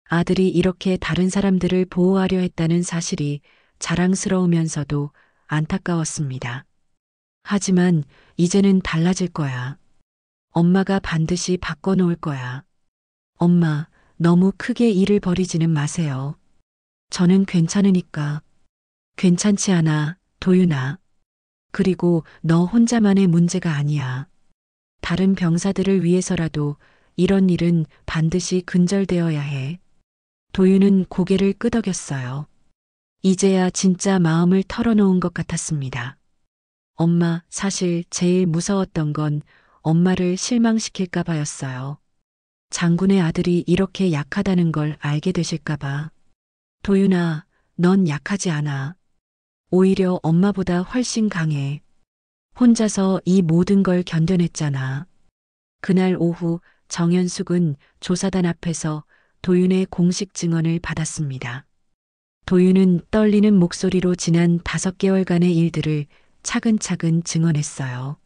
아들이 이렇게 다른 사람들을 보호하려 했다는 사실이 자랑스러우면서도 안타까웠습니다. 하지만 이제는 달라질 거야. 엄마가 반드시 바꿔놓을 거야. 엄마, 너무 크게 일을 벌이지는 마세요. 저는 괜찮으니까. 괜찮지 않아, 도윤아. 그리고 너 혼자만의 문제가 아니야. 다른 병사들을 위해서라도 이런 일은 반드시 근절되어야 해. 도윤은 고개를 끄덕였어요. 이제야 진짜 마음을 털어놓은 것 같았습니다. 엄마, 사실 제일 무서웠던 건 엄마를 실망시킬까 봐였어요. 장군의 아들이 이렇게 약하다는 걸 알게 되실까 봐. 도윤아, 넌 약하지 않아. 오히려 엄마보다 훨씬 강해. 혼자서 이 모든 걸 견뎌냈잖아. 그날 오후 정연숙은 조사단 앞에서 도윤의 공식 증언을 받았습니다. 도윤은 떨리는 목소리로 지난 5개월간의 일들을 차근차근 증언했어요.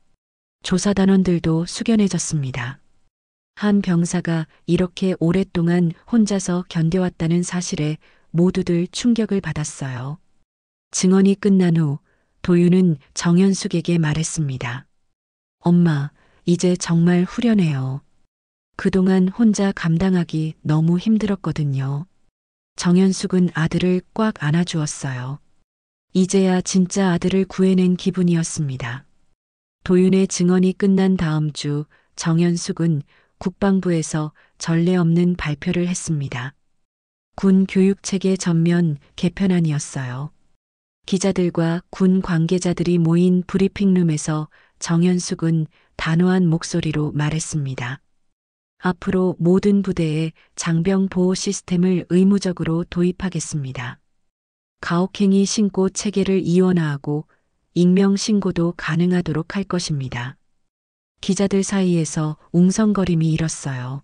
조사단원들도 숙연해졌습니다. 한 병사가 이렇게 오랫동안 혼자서 견뎌왔다는 사실에 모두들 충격을 받았어요. 증언이 끝난 후 도윤은 정연숙에게 말했습니다. 엄마, 이제 정말 후련해요. 그동안 혼자 감당하기 너무 힘들었거든요. 정연숙은 아들을 꽉 안아주었어요. 이제야 진짜 아들을 구해낸 기분이었습니다. 도윤의 증언이 끝난 다음 주 정연숙은 국방부에서 전례 없는 발표를 했습니다. 군 교육체계 전면 개편안이었어요. 기자들과 군 관계자들이 모인 브리핑룸에서 정연숙은 단호한 목소리로 말했습니다. 앞으로 모든 부대에 장병 보호 시스템을 의무적으로 도입하겠습니다. 가혹행위 신고 체계를 이원화하고 익명 신고도 가능하도록 할 것입니다. 기자들 사이에서 웅성거림이 일었어요.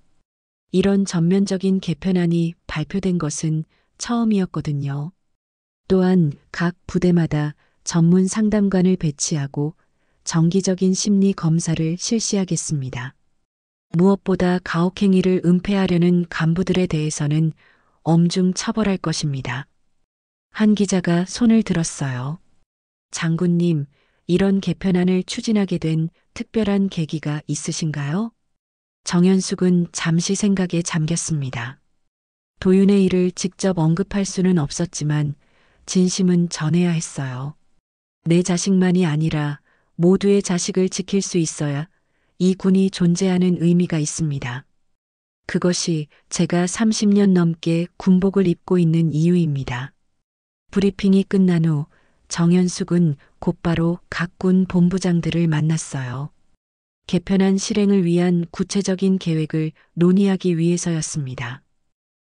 이런 전면적인 개편안이 발표된 것은 처음이었거든요. 또한 각 부대마다 전문 상담관을 배치하고 정기적인 심리 검사를 실시하겠습니다. 무엇보다 가혹행위를 은폐하려는 간부들에 대해서는 엄중 처벌할 것입니다. 한 기자가 손을 들었어요. 장군님, 이런 개편안을 추진하게 된 특별한 계기가 있으신가요? 정연숙은 잠시 생각에 잠겼습니다. 도윤의 일을 직접 언급할 수는 없었지만 진심은 전해야 했어요. 내 자식만이 아니라 모두의 자식을 지킬 수 있어야 이 군이 존재하는 의미가 있습니다. 그것이 제가 30년 넘게 군복을 입고 있는 이유입니다. 브리핑이 끝난 후 정연숙은 곧바로 각 군 본부장들을 만났어요. 개편안 실행을 위한 구체적인 계획을 논의하기 위해서였습니다.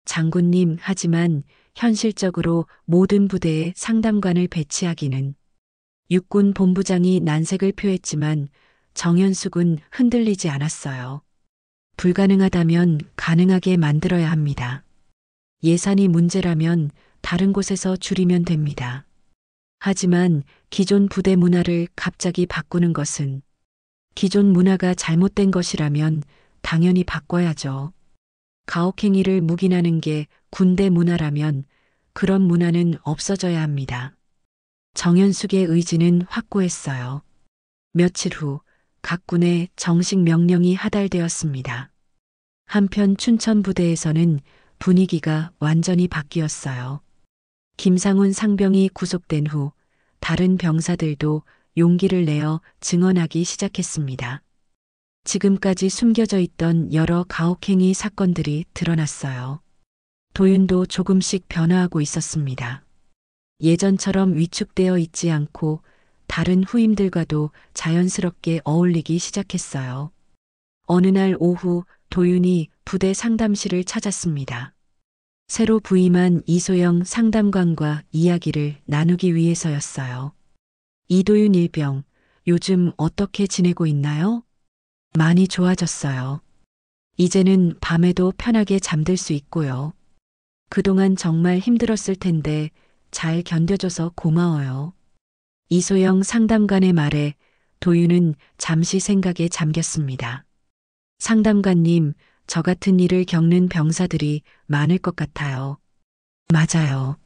장군님, 하지만 현실적으로 모든 부대에 상담관을 배치하기는. 육군 본부장이 난색을 표했지만 정연숙은 흔들리지 않았어요. 불가능하다면 가능하게 만들어야 합니다. 예산이 문제라면 다른 곳에서 줄이면 됩니다. 하지만 기존 부대 문화를 갑자기 바꾸는 것은, 기존 문화가 잘못된 것이라면 당연히 바꿔야죠. 가혹행위를 묵인하는 게 군대 문화라면 그런 문화는 없어져야 합니다. 정연숙의 의지는 확고했어요. 며칠 후 각 군의 정식 명령이 하달되었습니다. 한편 춘천 부대에서는 분위기가 완전히 바뀌었어요. 김상훈 상병이 구속된 후 다른 병사들도 용기를 내어 증언하기 시작했습니다. 지금까지 숨겨져 있던 여러 가혹행위 사건들이 드러났어요. 도윤도 조금씩 변화하고 있었습니다. 예전처럼 위축되어 있지 않고 다른 후임들과도 자연스럽게 어울리기 시작했어요. 어느 날 오후 도윤이 부대 상담실을 찾았습니다. 새로 부임한 이소영 상담관과 이야기를 나누기 위해서였어요. 이도윤 일병, 요즘 어떻게 지내고 있나요? 많이 좋아졌어요. 이제는 밤에도 편하게 잠들 수 있고요. 그동안 정말 힘들었을 텐데 잘 견뎌줘서 고마워요. 이소영 상담관의 말에 도윤은 잠시 생각에 잠겼습니다. 상담관님, 저 같은 일을 겪는 병사들이 많을 것 같아요. 맞아요.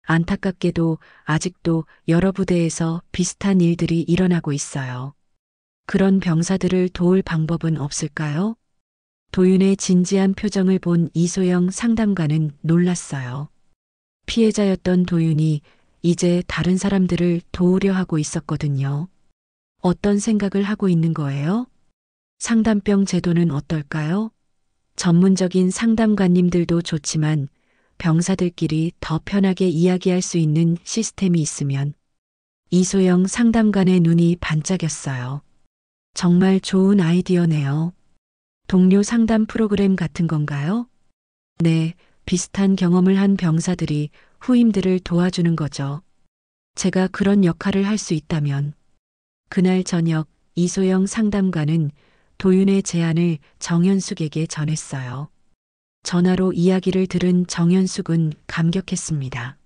안타깝게도 아직도 여러 부대에서 비슷한 일들이 일어나고 있어요. 그런 병사들을 도울 방법은 없을까요? 도윤의 진지한 표정을 본 이소영 상담관은 놀랐어요. 피해자였던 도윤이 이제 다른 사람들을 도우려 하고 있었거든요. 어떤 생각을 하고 있는 거예요? 상담병 제도는 어떨까요? 전문적인 상담관님들도 좋지만 병사들끼리 더 편하게 이야기할 수 있는 시스템이 있으면. 이소영 상담관의 눈이 반짝였어요. 정말 좋은 아이디어네요. 동료 상담 프로그램 같은 건가요? 네, 비슷한 경험을 한 병사들이 후임들을 도와주는 거죠. 제가 그런 역할을 할 수 있다면. 그날 저녁 이소영 상담관은 도윤의 제안을 정현숙에게 전했어요. 전화로 이야기를 들은 정현숙은 감격했습니다.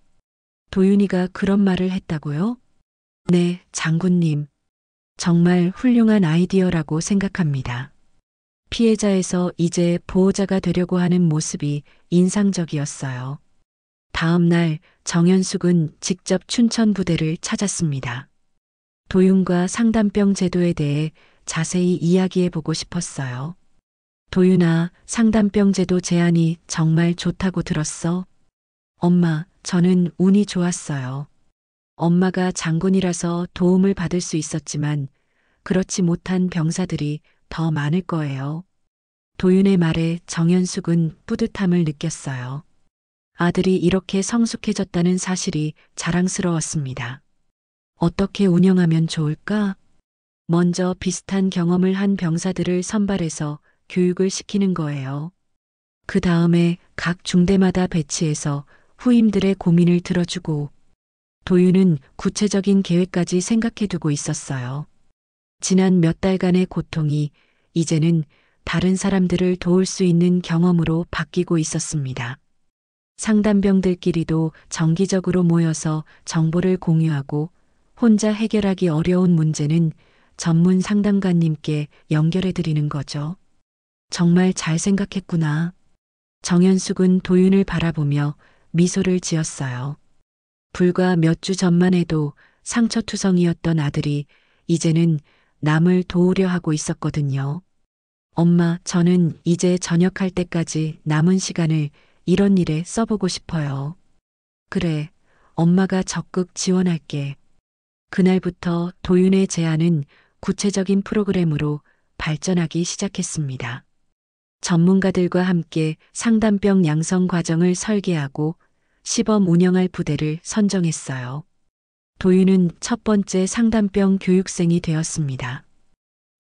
도윤이가 그런 말을 했다고요? 네, 장군님. 정말 훌륭한 아이디어라고 생각합니다. 피해자에서 이제 보호자가 되려고 하는 모습이 인상적이었어요. 다음 날 정현숙은 직접 춘천 부대를 찾았습니다. 도윤과 상담병 제도에 대해 자세히 이야기해 보고 싶었어요. 도윤아, 상담병 제도 제안이 정말 좋다고 들었어. 엄마, 저는 운이 좋았어요. 엄마가 장군이라서 도움을 받을 수 있었지만 그렇지 못한 병사들이 더 많을 거예요. 도윤의 말에 정현숙은 뿌듯함을 느꼈어요. 아들이 이렇게 성숙해졌다는 사실이 자랑스러웠습니다. 어떻게 운영하면 좋을까? 먼저 비슷한 경험을 한 병사들을 선발해서 교육을 시키는 거예요. 그 다음에 각 중대마다 배치해서 후임들의 고민을 들어주고 도윤은 구체적인 계획까지 생각해 두고 있었어요. 지난 몇 달간의 고통이 이제는 다른 사람들을 도울 수 있는 경험으로 바뀌고 있었습니다. 상담병들끼리도 정기적으로 모여서 정보를 공유하고 혼자 해결하기 어려운 문제는 전문 상담가님께 연결해 드리는 거죠. 정말 잘 생각했구나. 정현숙은 도윤을 바라보며 미소를 지었어요. 불과 몇 주 전만 해도 상처투성이었던 아들이 이제는 남을 도우려 하고 있었거든요. 엄마, 저는 이제 전역할 때까지 남은 시간을 이런 일에 써보고 싶어요. 그래, 엄마가 적극 지원할게. 그날부터 도윤의 제안은 구체적인 프로그램으로 발전하기 시작했습니다. 전문가들과 함께 상담병 양성 과정을 설계하고 시범 운영할 부대를 선정했어요. 도윤은 첫 번째 상담병 교육생이 되었습니다.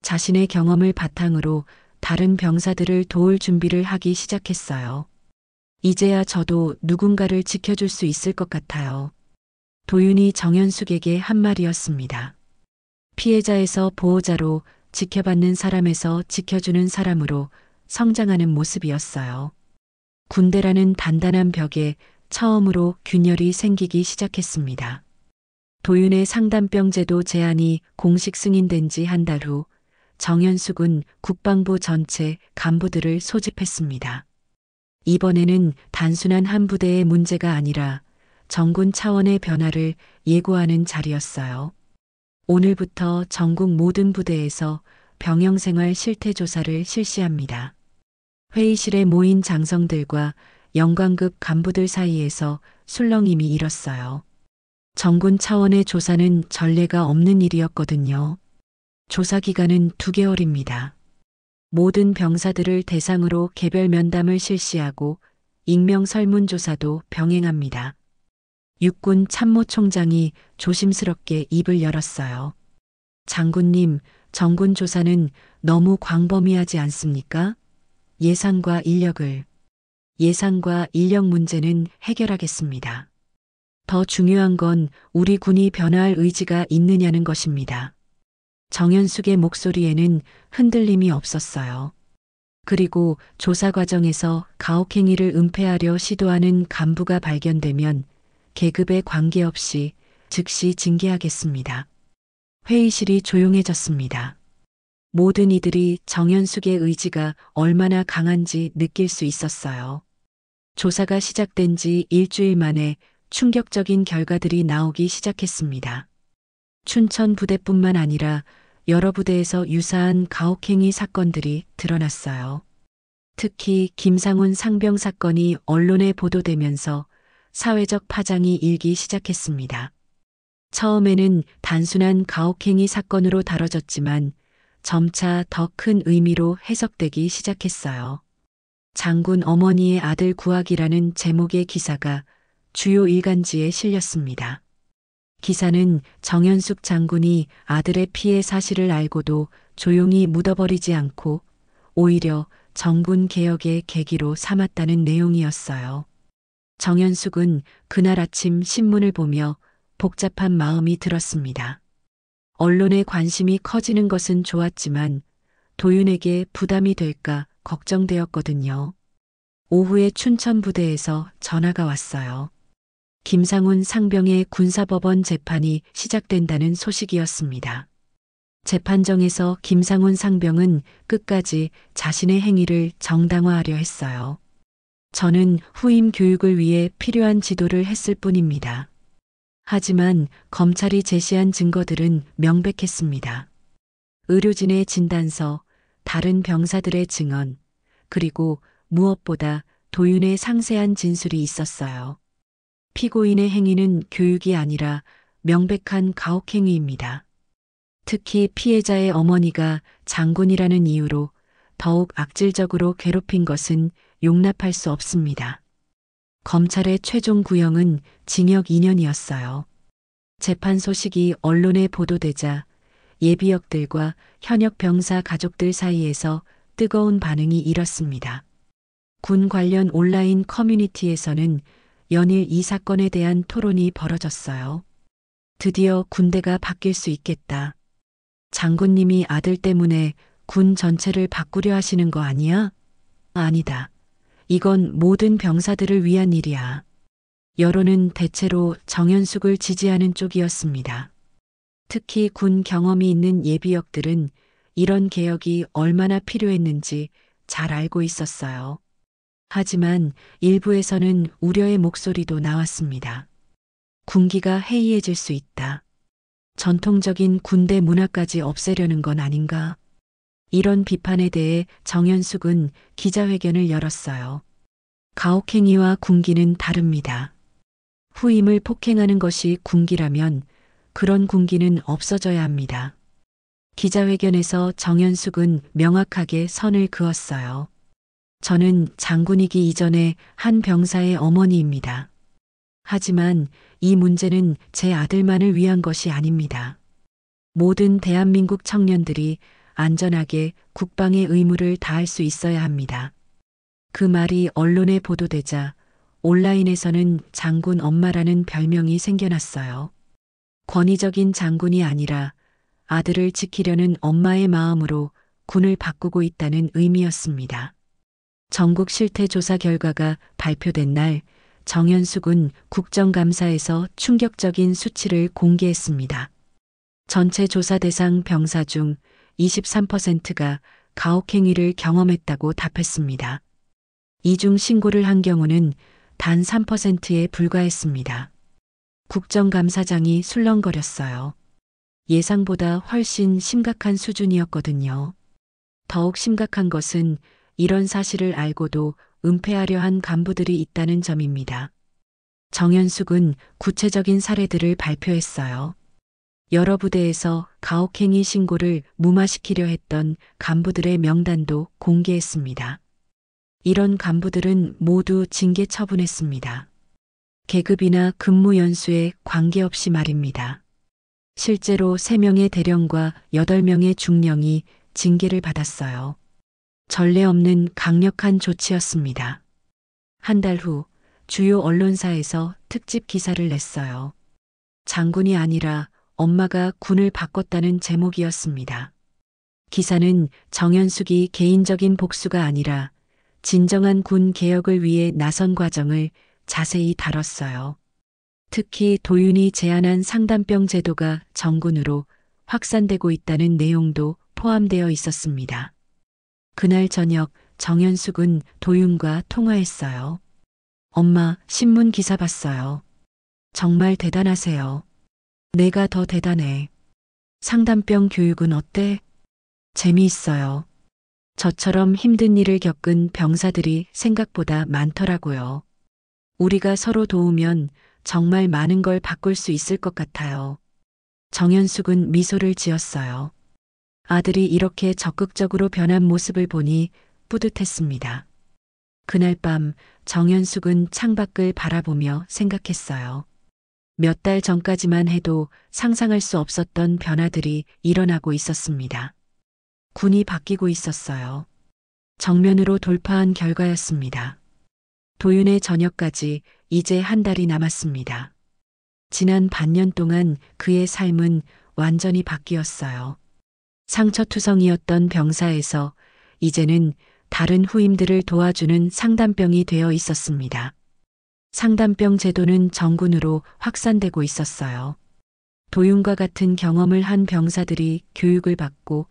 자신의 경험을 바탕으로 다른 병사들을 도울 준비를 하기 시작했어요. 이제야 저도 누군가를 지켜줄 수 있을 것 같아요. 도윤이 정현숙에게 한 말이었습니다. 피해자에서 보호자로 지켜받는 사람에서 지켜주는 사람으로 성장하는 모습이었어요. 군대라는 단단한 벽에 처음으로 균열이 생기기 시작했습니다. 도윤의 상담병 제도 제안이 공식 승인된 지 한 달 후 정현숙은 국방부 전체 간부들을 소집했습니다. 이번에는 단순한 한 부대의 문제가 아니라 정군 차원의 변화를 예고하는 자리였어요. 오늘부터 전국 모든 부대에서 병영생활 실태조사를 실시합니다. 회의실에 모인 장성들과 영관급 간부들 사이에서 술렁임이 일었어요. 정군 차원의 조사는 전례가 없는 일이었거든요. 조사 기간은 2개월입니다. 모든 병사들을 대상으로 개별 면담을 실시하고 익명 설문조사도 병행합니다. 육군 참모총장이 조심스럽게 입을 열었어요. 장군님, 정군 조사는 너무 광범위하지 않습니까? 예산과 인력 문제는 해결하겠습니다. 더 중요한 건 우리 군이 변화할 의지가 있느냐는 것입니다. 정연숙의 목소리에는 흔들림이 없었어요. 그리고 조사 과정에서 가혹행위를 은폐하려 시도하는 간부가 발견되면 계급에 관계없이 즉시 징계하겠습니다. 회의실이 조용해졌습니다. 모든 이들이 정연숙의 의지가 얼마나 강한지 느낄 수 있었어요. 조사가 시작된 지 일주일 만에 충격적인 결과들이 나오기 시작했습니다. 춘천 부대뿐만 아니라 여러 부대에서 유사한 가혹행위 사건들이 드러났어요. 특히 김상훈 상병 사건이 언론에 보도되면서 사회적 파장이 일기 시작했습니다. 처음에는 단순한 가혹행위 사건으로 다뤄졌지만 점차 더 큰 의미로 해석되기 시작했어요. 장군 어머니의 아들 구하기라는 제목의 기사가 주요 일간지에 실렸습니다. 기사는 정연숙 장군이 아들의 피해 사실을 알고도 조용히 묻어버리지 않고 오히려 정군 개혁의 계기로 삼았다는 내용이었어요. 정연숙은 그날 아침 신문을 보며 복잡한 마음이 들었습니다. 언론의 관심이 커지는 것은 좋았지만 도윤에게 부담이 될까 걱정되었거든요. 오후에 춘천 부대에서 전화가 왔어요. 김상훈 상병의 군사법원 재판이 시작된다는 소식이었습니다. 재판정에서 김상훈 상병은 끝까지 자신의 행위를 정당화하려 했어요. 저는 후임 교육을 위해 필요한 지도를 했을 뿐입니다. 하지만 검찰이 제시한 증거들은 명백했습니다. 의료진의 진단서, 다른 병사들의 증언, 그리고 무엇보다 도윤의 상세한 진술이 있었어요. 피고인의 행위는 교육이 아니라 명백한 가혹행위입니다. 특히 피해자의 어머니가 장군이라는 이유로 더욱 악질적으로 괴롭힌 것은 용납할 수 없습니다. 검찰의 최종 구형은 징역 2년이었어요. 재판 소식이 언론에 보도되자 예비역들과 현역 병사 가족들 사이에서 뜨거운 반응이 일었습니다. 군 관련 온라인 커뮤니티에서는 연일 이 사건에 대한 토론이 벌어졌어요. 드디어 군대가 바뀔 수 있겠다. 장군님이 아들 때문에 군 전체를 바꾸려 하시는 거 아니야? 아니다. 이건 모든 병사들을 위한 일이야. 여론은 대체로 정연숙을 지지하는 쪽이었습니다. 특히 군 경험이 있는 예비역들은 이런 개혁이 얼마나 필요했는지 잘 알고 있었어요. 하지만 일부에서는 우려의 목소리도 나왔습니다. 군기가 해이해질 수 있다. 전통적인 군대 문화까지 없애려는 건 아닌가? 이런 비판에 대해 정연숙은 기자회견을 열었어요. 가혹행위와 군기는 다릅니다. 후임을 폭행하는 것이 군기라면 그런 군기는 없어져야 합니다. 기자회견에서 정연숙은 명확하게 선을 그었어요. 저는 장군이기 이전에 한 병사의 어머니입니다. 하지만 이 문제는 제 아들만을 위한 것이 아닙니다. 모든 대한민국 청년들이 안전하게 국방의 의무를 다할 수 있어야 합니다. 그 말이 언론에 보도되자 온라인에서는 장군 엄마라는 별명이 생겨났어요. 권위적인 장군이 아니라 아들을 지키려는 엄마의 마음으로 군을 바꾸고 있다는 의미였습니다. 전국 실태조사 결과가 발표된 날 정연숙은 국정감사에서 충격적인 수치를 공개했습니다. 전체 조사 대상 병사 중 23%가 가혹행위를 경험했다고 답했습니다. 이중 신고를 한 경우는 단 3%에 불과했습니다. 국정감사장이 술렁거렸어요. 예상보다 훨씬 심각한 수준이었거든요. 더욱 심각한 것은 이런 사실을 알고도 은폐하려 한 간부들이 있다는 점입니다. 정연숙은 구체적인 사례들을 발표했어요. 여러 부대에서 가혹행위 신고를 무마시키려 했던 간부들의 명단도 공개했습니다. 이런 간부들은 모두 징계 처분했습니다. 계급이나 근무 연수에 관계없이 말입니다. 실제로 3명의 대령과 8명의 중령이 징계를 받았어요. 전례 없는 강력한 조치였습니다. 한 달 후 주요 언론사에서 특집 기사를 냈어요. 장군이 아니라 엄마가 군을 바꿨다는 제목이었습니다. 기사는 정연숙이 개인적인 복수가 아니라 진정한 군 개혁을 위해 나선 과정을 자세히 다뤘어요. 특히 도윤이 제안한 상담병 제도가 정군으로 확산되고 있다는 내용도 포함되어 있었습니다. 그날 저녁 정연숙은 도윤과 통화했어요. 엄마, 신문 기사 봤어요. 정말 대단하세요. 내가 더 대단해. 상담병 교육은 어때? 재미있어요. 저처럼 힘든 일을 겪은 병사들이 생각보다 많더라고요. 우리가 서로 도우면 정말 많은 걸 바꿀 수 있을 것 같아요. 정연숙은 미소를 지었어요. 아들이 이렇게 적극적으로 변한 모습을 보니 뿌듯했습니다. 그날 밤 정연숙은 창밖을 바라보며 생각했어요. 몇 달 전까지만 해도 상상할 수 없었던 변화들이 일어나고 있었습니다. 군이 바뀌고 있었어요. 정면으로 돌파한 결과였습니다. 도윤의 전역까지 이제 한 달이 남았습니다. 지난 반년 동안 그의 삶은 완전히 바뀌었어요. 상처투성이었던 병사에서 이제는 다른 후임들을 도와주는 상담병이 되어 있었습니다. 상담병 제도는 정군으로 확산되고 있었어요. 도윤과 같은 경험을 한 병사들이 교육을 받고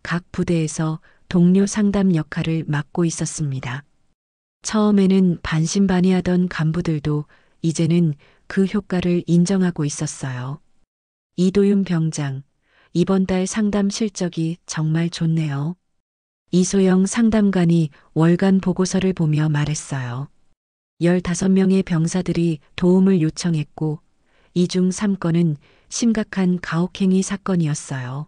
각 부대에서 동료 상담 역할을 맡고 있었습니다. 처음에는 반신반의하던 간부들도 이제는 그 효과를 인정하고 있었어요. 이도윤 병장, 이번 달 상담 실적이 정말 좋네요. 이소영 상담관이 월간 보고서를 보며 말했어요. 15명의 병사들이 도움을 요청했고 이 중 3건은 심각한 가혹행위 사건이었어요.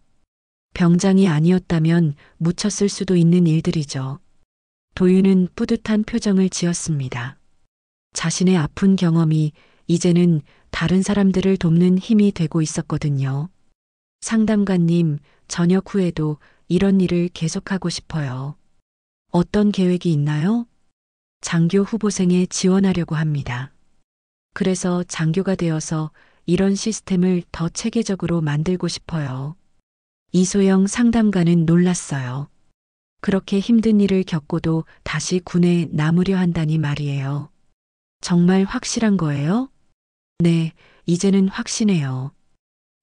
병장이 아니었다면 묻혔을 수도 있는 일들이죠. 도윤은 뿌듯한 표정을 지었습니다. 자신의 아픈 경험이 이제는 다른 사람들을 돕는 힘이 되고 있었거든요. 상담관님, 전역 후에도 이런 일을 계속하고 싶어요. 어떤 계획이 있나요? 장교 후보생에 지원하려고 합니다. 그래서 장교가 되어서 이런 시스템을 더 체계적으로 만들고 싶어요. 이소영 상담관은 놀랐어요. 그렇게 힘든 일을 겪고도 다시 군에 남으려 한다니 말이에요. 정말 확실한 거예요? 네, 이제는 확신해요.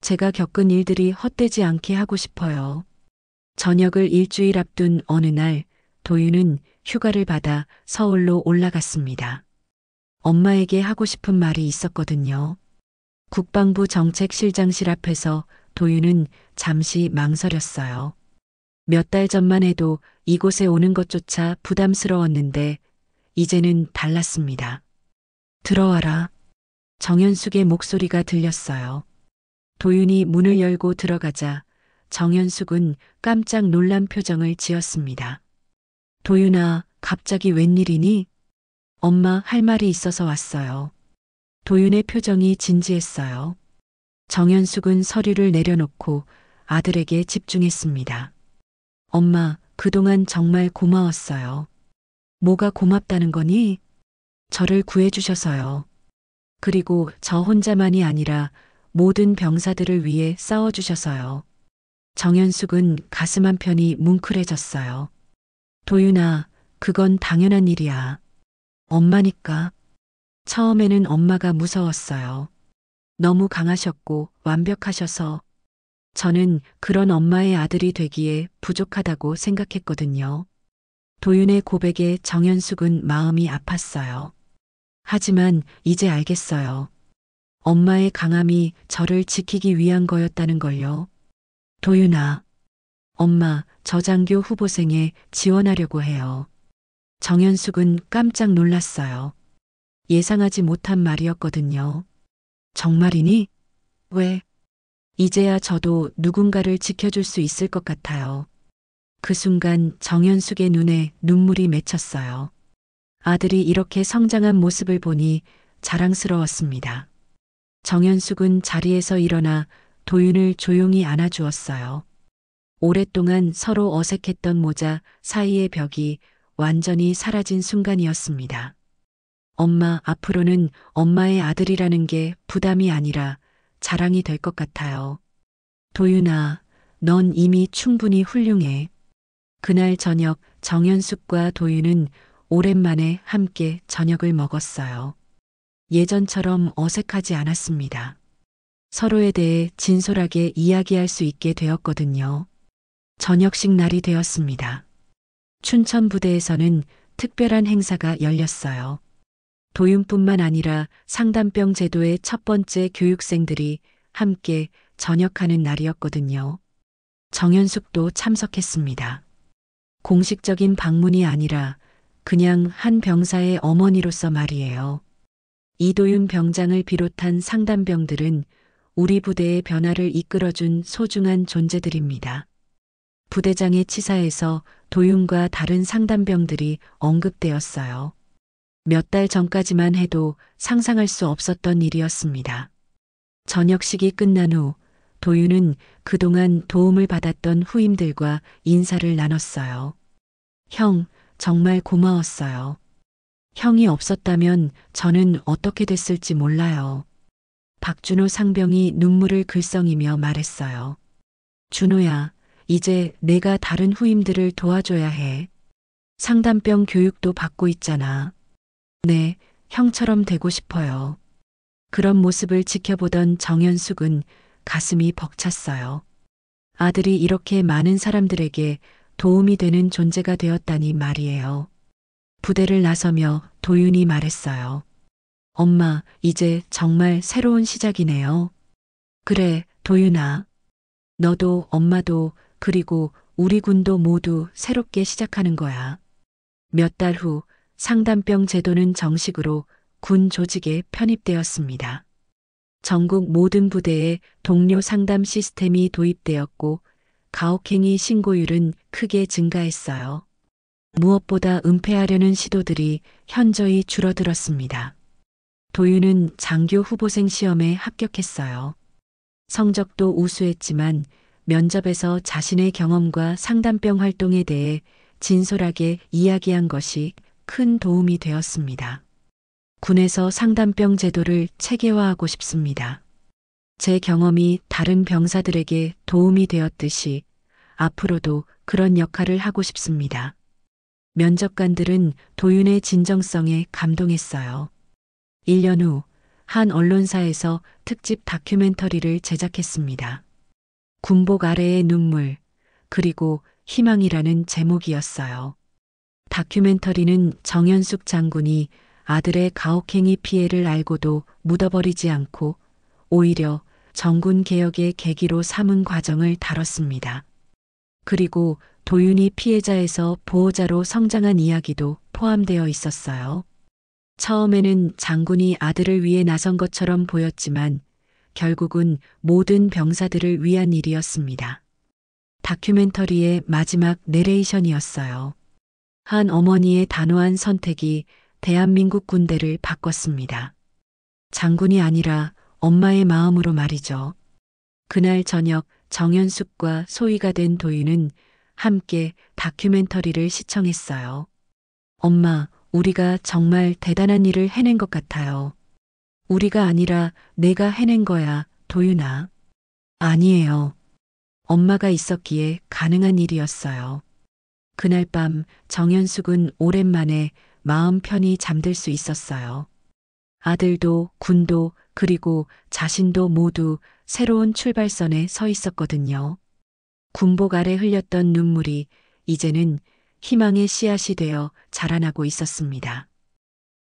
제가 겪은 일들이 헛되지 않게 하고 싶어요. 전역을 일주일 앞둔 어느 날 도윤은 휴가를 받아 서울로 올라갔습니다. 엄마에게 하고 싶은 말이 있었거든요. 국방부 정책실장실 앞에서 도윤은 잠시 망설였어요. 몇 달 전만 해도 이곳에 오는 것조차 부담스러웠는데 이제는 달랐습니다. 들어와라. 정연숙의 목소리가 들렸어요. 도윤이 문을 열고 들어가자 정연숙은 깜짝 놀란 표정을 지었습니다. 도윤아, 갑자기 웬일이니? 엄마, 할 말이 있어서 왔어요. 도윤의 표정이 진지했어요. 정연숙은 서류를 내려놓고 아들에게 집중했습니다. 엄마, 그동안 정말 고마웠어요. 뭐가 고맙다는 거니? 저를 구해주셔서요. 그리고 저 혼자만이 아니라 모든 병사들을 위해 싸워주셔서요. 정연숙은 가슴 한편이 뭉클해졌어요. 도윤아, 그건 당연한 일이야. 엄마니까. 처음에는 엄마가 무서웠어요. 너무 강하셨고 완벽하셔서 저는 그런 엄마의 아들이 되기에 부족하다고 생각했거든요. 도윤의 고백에 정연숙은 마음이 아팠어요. 하지만 이제 알겠어요. 엄마의 강함이 저를 지키기 위한 거였다는 걸요. 도윤아, 엄마, 저 장교 후보생에 지원하려고 해요. 정연숙은 깜짝 놀랐어요. 예상하지 못한 말이었거든요. 정말이니? 왜? 이제야 저도 누군가를 지켜줄 수 있을 것 같아요. 그 순간 정연숙의 눈에 눈물이 맺혔어요. 아들이 이렇게 성장한 모습을 보니 자랑스러웠습니다. 정현숙은 자리에서 일어나 도윤을 조용히 안아주었어요. 오랫동안 서로 어색했던 모자 사이의 벽이 완전히 사라진 순간이었습니다. 엄마, 앞으로는 엄마의 아들이라는 게 부담이 아니라 자랑이 될 것 같아요. 도윤아, 넌 이미 충분히 훌륭해. 그날 저녁 정현숙과 도윤은 오랜만에 함께 저녁을 먹었어요. 예전처럼 어색하지 않았습니다. 서로에 대해 진솔하게 이야기할 수 있게 되었거든요. 저녁식 날이 되었습니다. 춘천 부대에서는 특별한 행사가 열렸어요. 도윤뿐만 아니라 상담병 제도의 첫 번째 교육생들이 함께 전역하는 날이었거든요. 정현숙도 참석했습니다. 공식적인 방문이 아니라 그냥 한 병사의 어머니로서 말이에요. 이도윤 병장을 비롯한 상담병들은 우리 부대의 변화를 이끌어준 소중한 존재들입니다. 부대장의 치사에서 도윤과 다른 상담병들이 언급되었어요. 몇 달 전까지만 해도 상상할 수 없었던 일이었습니다. 저녁식이 끝난 후 도윤은 그동안 도움을 받았던 후임들과 인사를 나눴어요. 형, 정말 고마웠어요. 형이 없었다면 저는 어떻게 됐을지 몰라요. 박준호 상병이 눈물을 글썽이며 말했어요. 준호야, 이제 내가 다른 후임들을 도와줘야 해. 상담병 교육도 받고 있잖아. 네, 형처럼 되고 싶어요. 그런 모습을 지켜보던 정현숙은 가슴이 벅찼어요. 아들이 이렇게 많은 사람들에게 도움이 되는 존재가 되었다니 말이에요. 부대를 나서며 도윤이 말했어요. 엄마, 이제 정말 새로운 시작이네요. 그래, 도윤아. 너도 엄마도 그리고 우리 군도 모두 새롭게 시작하는 거야. 몇 달 후 상담병 제도는 정식으로 군 조직에 편입되었습니다. 전국 모든 부대에 동료 상담 시스템이 도입되었고 가혹행위 신고율은 크게 증가했어요. 무엇보다 은폐하려는 시도들이 현저히 줄어들었습니다. 도윤은 장교 후보생 시험에 합격했어요. 성적도 우수했지만 면접에서 자신의 경험과 상담병 활동에 대해 진솔하게 이야기한 것이 큰 도움이 되었습니다. 군에서 상담병 제도를 체계화하고 싶습니다. 제 경험이 다른 병사들에게 도움이 되었듯이 앞으로도 그런 역할을 하고 싶습니다. 면접관들은 도윤의 진정성에 감동했어요. 1년 후 한 언론사에서 특집 다큐멘터리를 제작했습니다. 군복 아래의 눈물, 그리고 희망이라는 제목이었어요. 다큐멘터리는 정현숙 장군이 아들의 가혹행위 피해를 알고도 묻어버리지 않고 오히려 정군 개혁의 계기로 삼은 과정을 다뤘습니다. 그리고 도윤이 피해자에서 보호자로 성장한 이야기도 포함되어 있었어요. 처음에는 장군이 아들을 위해 나선 것처럼 보였지만 결국은 모든 병사들을 위한 일이었습니다. 다큐멘터리의 마지막 내레이션이었어요. 한 어머니의 단호한 선택이 대한민국 군대를 바꿨습니다. 장군이 아니라 엄마의 마음으로 말이죠. 그날 저녁 정현숙과 소희가 된 도윤은 함께 다큐멘터리를 시청했어요. 엄마, 우리가 정말 대단한 일을 해낸 것 같아요. 우리가 아니라 내가 해낸 거야, 도윤아. 아니에요. 엄마가 있었기에 가능한 일이었어요. 그날 밤 정현숙은 오랜만에 마음 편히 잠들 수 있었어요. 아들도 군도 그리고 자신도 모두 새로운 출발선에 서 있었거든요. 군복 아래 흘렸던 눈물이 이제는 희망의 씨앗이 되어 자라나고 있었습니다.